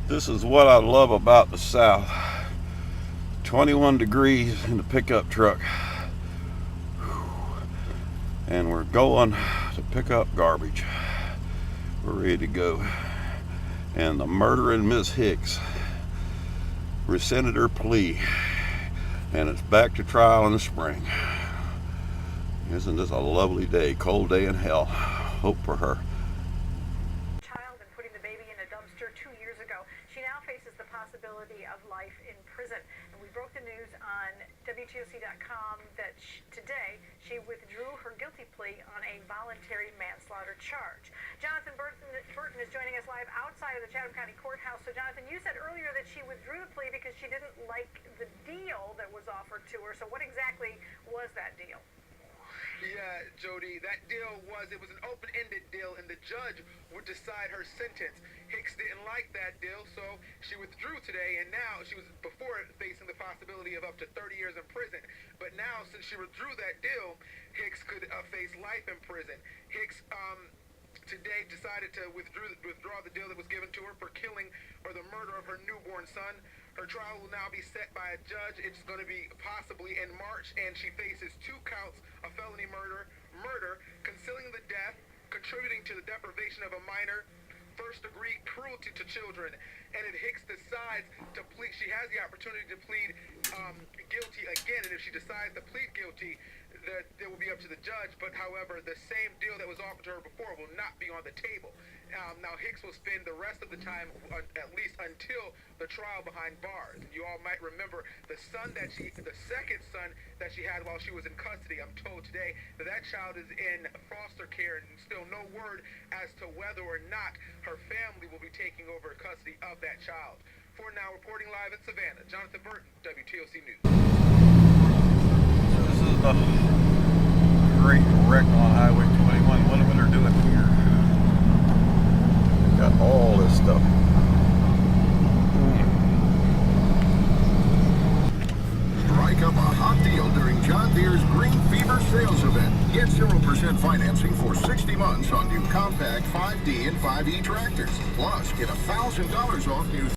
This is what I love about the South. 21 degrees in the pickup truck. And we're going to pick up garbage. We're ready to go. And the murdering Miss Hicks rescinded her plea. And it's back to trial in the spring. Isn't this a lovely day? Cold day in hell. Hope for her. Child and putting the baby in a dumpster 2 years ago. She now faces the possibility of life in prison. And we broke the news on WTOC.com that today she withdrew her guilty plea on a voluntary manslaughter charge. Jonathan Burton is joining us live outside of the Chatham County Courthouse. So Jonathan, you said earlier that she withdrew the plea because she didn't like the deal that was offered to her. So what exactly was that deal? Yeah, Jody, that deal was an open-ended deal, and the judge would decide her sentence. Hicks didn't like that deal, so she withdrew today, and now she was before facing the possibility of up to 30 years in prison. But now, since she withdrew that deal, Hicks could face life in prison. Hicks today decided to withdraw the deal that was given to her for killing or the murder of her newborn son. Her trial will now be set by a judge. It's going to be possibly in March, and she faces 2 counts of felony murder, concealing the death, contributing to the deprivation of a minor, first-degree cruelty to children. And if Hicks decides to plead, she has the opportunity to plead guilty again, and if she decides to plead guilty, that it will be up to the judge. But however, the same deal that was offered to her before will not be on the table. Now Hicks will spend the rest of the time, at least until the trial, behind bars. You all might remember the second son that she had while she was in custody. I'm told today that child is in foster care, and still no word as to whether or not her family will be taking over custody of that child. For now, reporting live in Savannah, Jonathan Burton, WTOC News. So this is the great wreck on Highway 21. What are they doing here? Got all this stuff. Strike up a hot deal during John Deere's Green Fever sales event. Get 0% financing for 60 months on new compact 5D and 5E tractors. Plus, get $1,000 off new